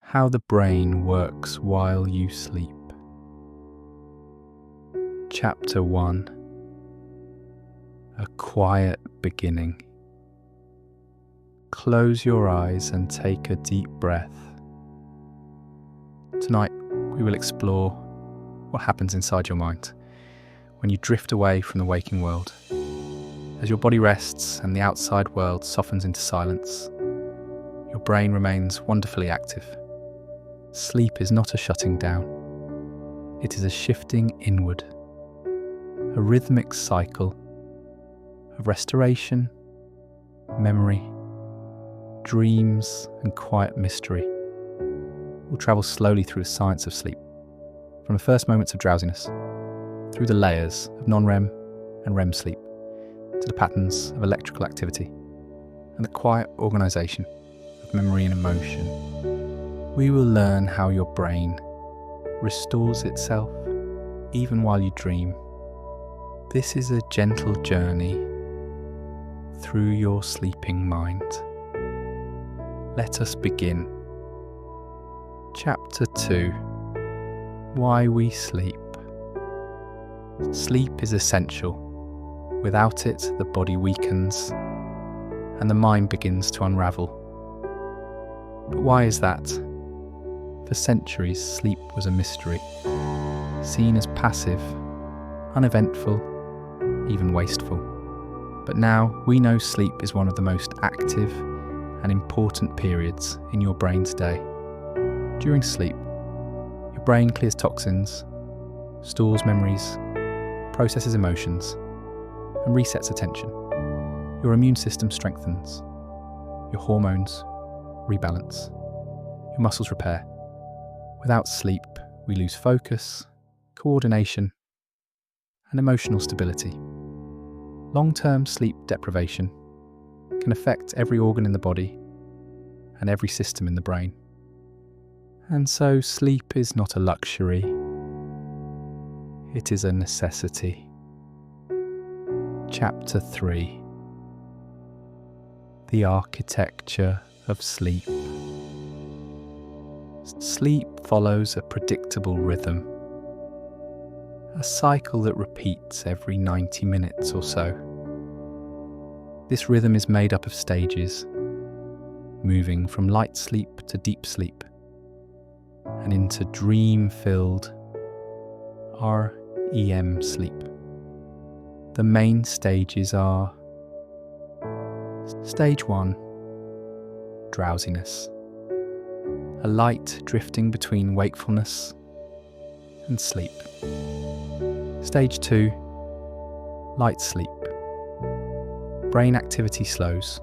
how the brain works while you sleep. Chapter 1. A quiet beginning. Close your eyes and take a deep breath. Tonight we will explore what happens inside your mind when you drift away from the waking world. As your body rests and the outside world softens into silence, your brain remains wonderfully active. Sleep is not a shutting down. It is a shifting inward, a rhythmic cycle of restoration, memory, dreams, and quiet mystery. We'll travel slowly through the science of sleep, from the first moments of drowsiness, through the layers of non-REM and REM sleep, to the patterns of electrical activity, and the quiet organisation of memory and emotion. We will learn how your brain restores itself even while you dream. This is a gentle journey through your sleeping mind. Let us begin. Chapter 2. Why we sleep. Sleep is essential. Without it, the body weakens and the mind begins to unravel. But why is that? For centuries, sleep was a mystery, seen as passive, uneventful, even wasteful. But now we know sleep is one of the most active and important periods in your brain's day. During sleep, your brain clears toxins, stores memories, processes emotions, and resets attention. Your immune system strengthens, your hormones rebalance, your muscles repair. Without sleep, we lose focus, coordination, and emotional stability. Long-term sleep deprivation can affect every organ in the body and every system in the brain. And so sleep is not a luxury, it is a necessity. Chapter 3. The architecture of sleep. Sleep follows a predictable rhythm, a cycle that repeats every 90 minutes or so. This rhythm is made up of stages, moving from light sleep to deep sleep, and into dream-filled REM sleep. The main stages are: Stage 1, drowsiness, a light drifting between wakefulness and sleep. Stage 2, light sleep. Brain activity slows,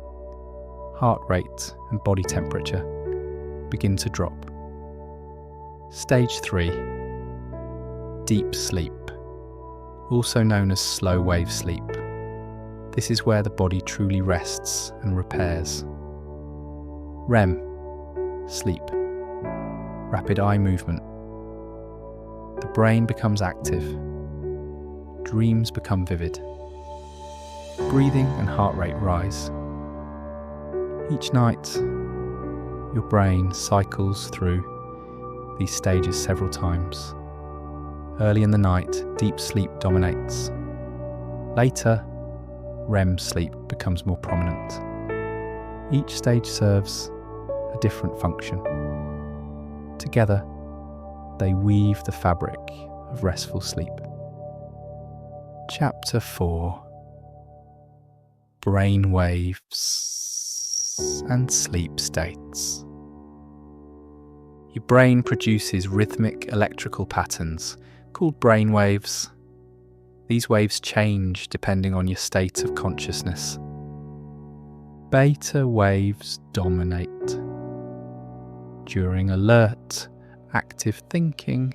heart rate and body temperature begin to drop. Stage 3, deep sleep, also known as slow wave sleep. This is where the body truly rests and repairs. REM, sleep, rapid eye movement. The brain becomes active. Dreams become vivid. Breathing and heart rate rise. Each night, your brain cycles through these stages several times. Early in the night, deep sleep dominates. Later, REM sleep becomes more prominent. Each stage serves a different function. Together, they weave the fabric of restful sleep. Chapter 4. Brain waves and sleep states. Your brain produces rhythmic electrical patterns called brain waves. These waves change depending on your state of consciousness. Beta waves dominate during alert, active thinking.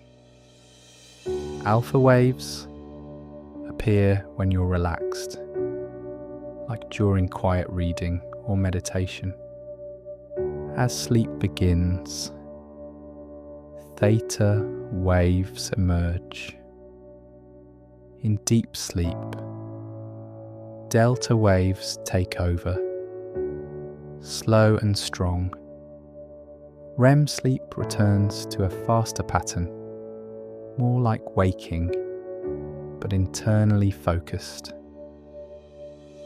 Alpha waves appear when you're relaxed, like during quiet reading or meditation. As sleep begins, theta waves emerge. In deep sleep, delta waves take over, slow and strong, REM sleep returns to a faster pattern, more like waking, but internally focused.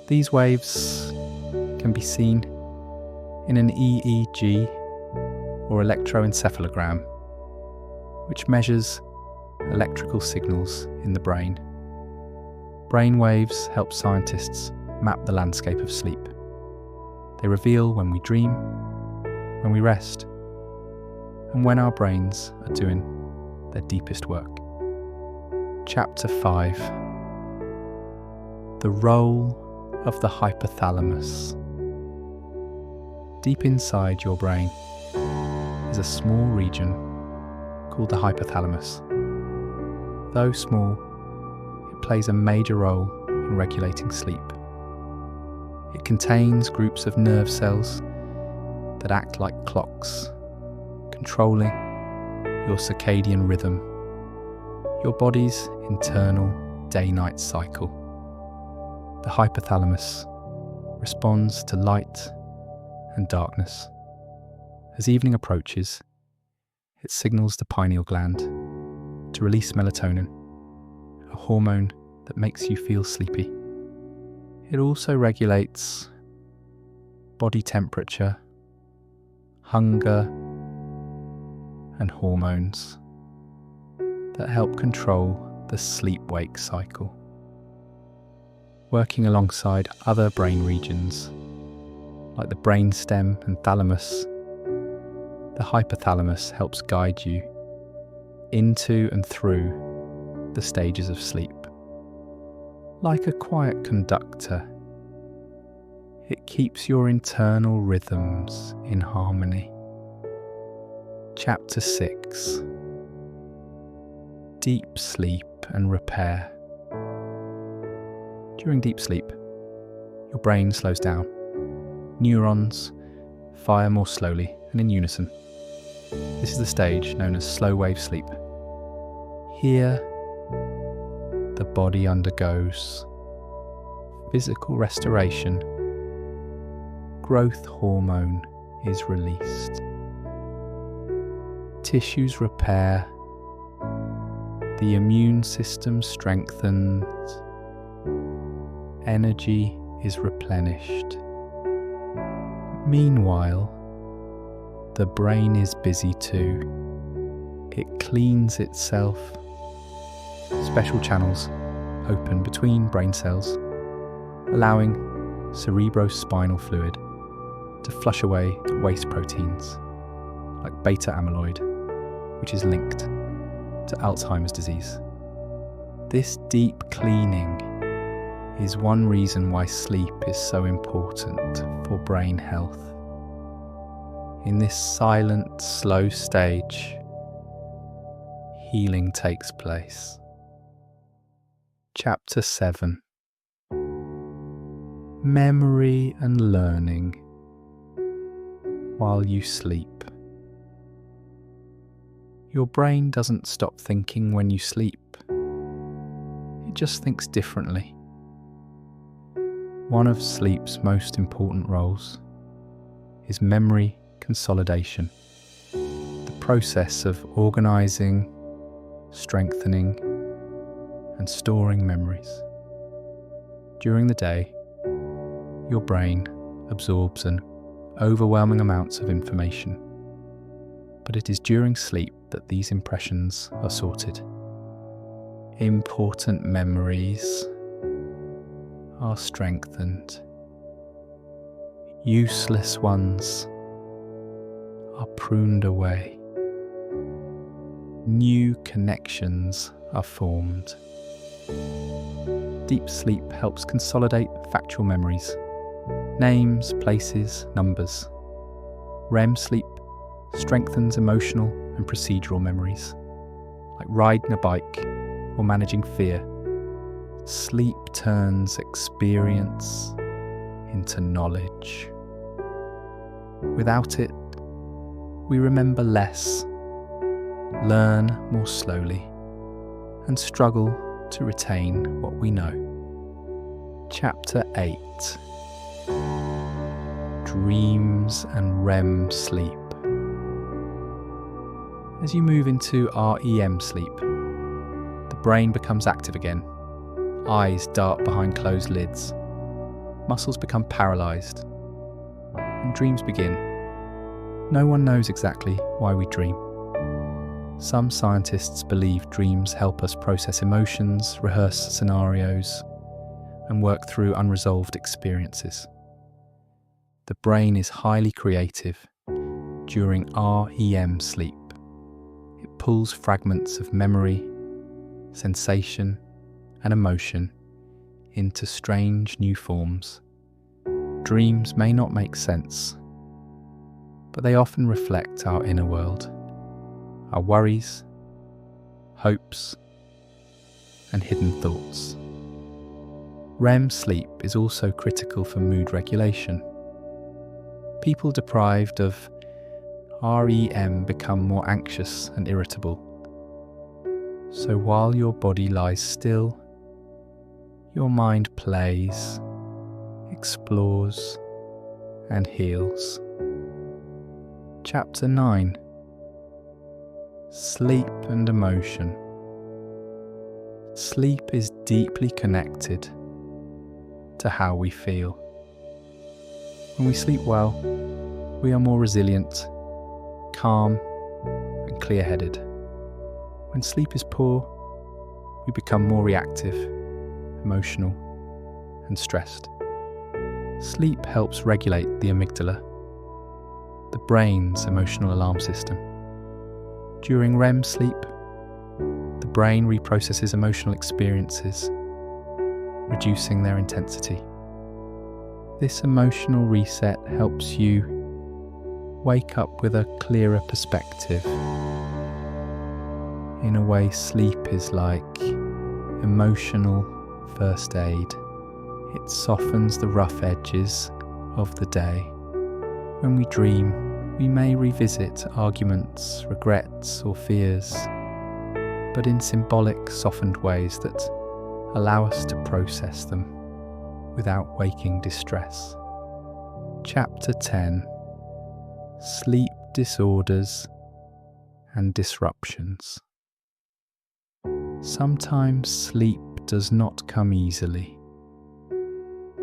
These waves can be seen in an EEG or electroencephalogram, which measures electrical signals in the brain. Brain waves help scientists map the landscape of sleep. They reveal when we dream, when we rest, and when our brains are doing their deepest work. Chapter 5. The role of the hypothalamus. Deep inside your brain is a small region called the hypothalamus. Though small, it plays a major role in regulating sleep. It contains groups of nerve cells that act like clocks, controlling your circadian rhythm, your body's internal day-night cycle. The hypothalamus responds to light and darkness. As evening approaches, it signals the pineal gland to release melatonin, a hormone that makes you feel sleepy. It also regulates body temperature, hunger, and hormones that help control the sleep-wake cycle. Working alongside other brain regions, like the brainstem and thalamus, the hypothalamus helps guide you into and through the stages of sleep. Like a quiet conductor, it keeps your internal rhythms in harmony. Chapter 6. Deep sleep and repair. During deep sleep, your brain slows down. Neurons fire more slowly and in unison. This is the stage known as slow wave sleep. Here, the body undergoes physical restoration. Growth hormone is released. Tissues repair. The immune system strengthens. Energy is replenished. Meanwhile, the brain is busy too. It cleans itself. Special channels open between brain cells, allowing cerebrospinal fluid to flush away waste proteins like beta amyloid, which is linked to Alzheimer's disease. This deep cleaning is one reason why sleep is so important for brain health. In this silent, slow stage, healing takes place. Chapter 7. Memory and learning while you sleep. Your brain doesn't stop thinking when you sleep. It just thinks differently. One of sleep's most important roles is memory consolidation, the process of organising, strengthening, and storing memories. During the day, your brain absorbs an overwhelming amounts of information, but it is during sleep that these impressions are sorted. Important memories are strengthened. Useless ones are pruned away. New connections are formed. Deep sleep helps consolidate factual memories, names, places, numbers. REM sleep strengthens emotional and procedural memories, like riding a bike or managing fear. Sleep turns experience into knowledge. Without it, we remember less, learn more slowly, and struggle to retain what we know. Chapter 8. Dreams and REM sleep. As you move into REM sleep, the brain becomes active again. Eyes dart behind closed lids. Muscles become paralysed. And dreams begin. No one knows exactly why we dream. Some scientists believe dreams help us process emotions, rehearse scenarios, and work through unresolved experiences. The brain is highly creative during REM sleep. It pulls fragments of memory, sensation, and emotion into strange new forms. Dreams may not make sense, but they often reflect our inner world, our worries, hopes, and hidden thoughts. REM sleep is also critical for mood regulation. People deprived of REM become more anxious and irritable. So while your body lies still, your mind plays, explores, and heals. Chapter 9: Sleep and Emotion. Sleep is deeply connected to how we feel. When we sleep well, we are more resilient, calm, and clear-headed. When sleep is poor, we become more reactive, emotional, and stressed. Sleep helps regulate the amygdala, the brain's emotional alarm system. During REM sleep, the brain reprocesses emotional experiences, reducing their intensity. This emotional reset helps you wake up with a clearer perspective. In a way, sleep is like emotional first aid. It softens the rough edges of the day. When we dream, we may revisit arguments, regrets, or fears, but in symbolic, softened ways that allow us to process them without waking distress. Chapter 10: Sleep Disorders and Disruptions. Sometimes sleep does not come easily.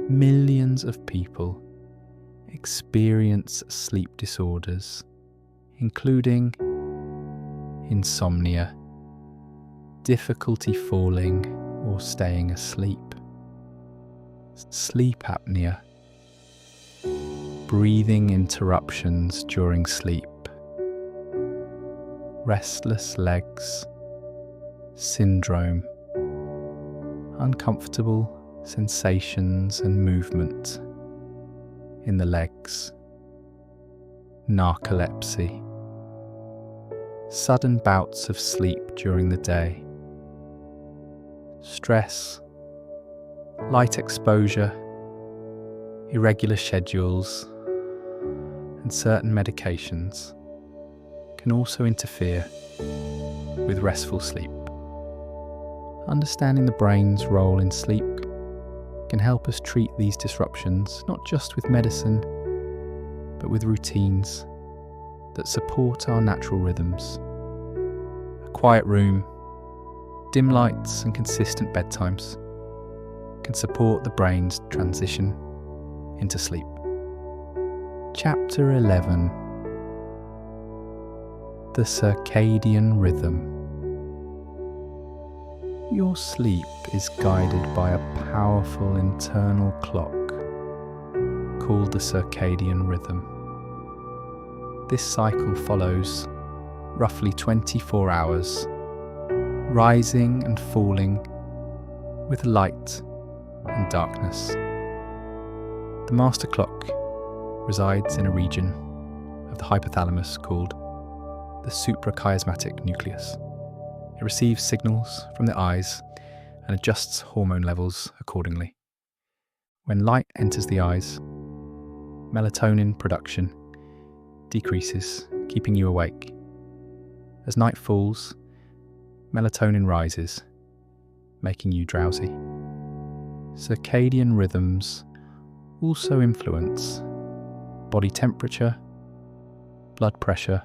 Millions of people experience sleep disorders, including insomnia, difficulty falling or staying asleep, sleep apnea, breathing interruptions during sleep, restless legs syndrome, uncomfortable sensations and movement in the legs, narcolepsy, sudden bouts of sleep during the day, stress, light exposure, irregular schedules, and certain medications can also interfere with restful sleep. Understanding the brain's role in sleep can help us treat these disruptions not just with medicine, but with routines that support our natural rhythms. A quiet room, dim lights, and consistent bedtimes can support the brain's transition into sleep. Chapter 11: The Circadian Rhythm. Your sleep is guided by a powerful internal clock called the circadian rhythm. This cycle follows roughly 24 hours, rising and falling with light and darkness. The master clock resides in a region of the hypothalamus called the suprachiasmatic nucleus. It receives signals from the eyes and adjusts hormone levels accordingly. When light enters the eyes, melatonin production decreases, keeping you awake. As night falls, melatonin rises, making you drowsy. Circadian rhythms also influence body temperature, blood pressure,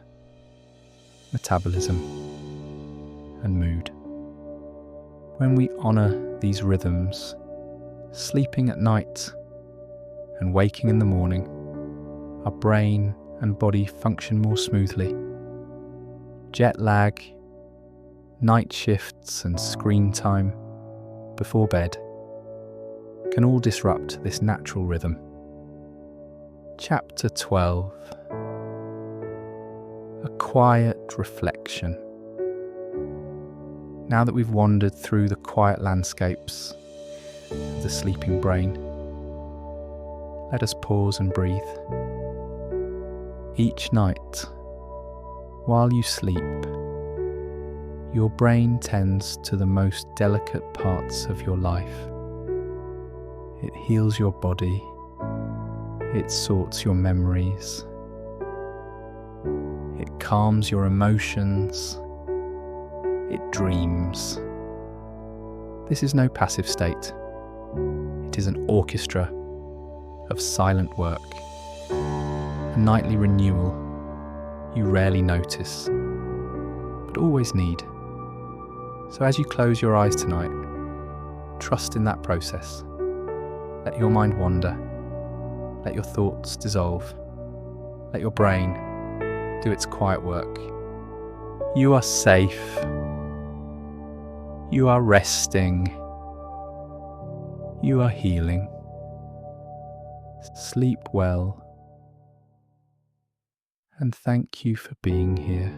metabolism, and mood. When we honour these rhythms, sleeping at night and waking in the morning, our brain and body function more smoothly. Jet lag, night shifts and screen time before bed can all disrupt this natural rhythm. Chapter 12. A quiet reflection. Now that we've wandered through the quiet landscapes of the sleeping brain, let us pause and breathe. Each night, while you sleep, your brain tends to the most delicate parts of your life. It heals your body, it sorts your memories, it calms your emotions, it dreams. This is no passive state. It is an orchestra of silent work, a nightly renewal you rarely notice, but always need. So as you close your eyes tonight, trust in that process. Let your mind wander. Let your thoughts dissolve. Let your brain do its quiet work. You are safe. You are resting. You are healing. Sleep well. And thank you for being here.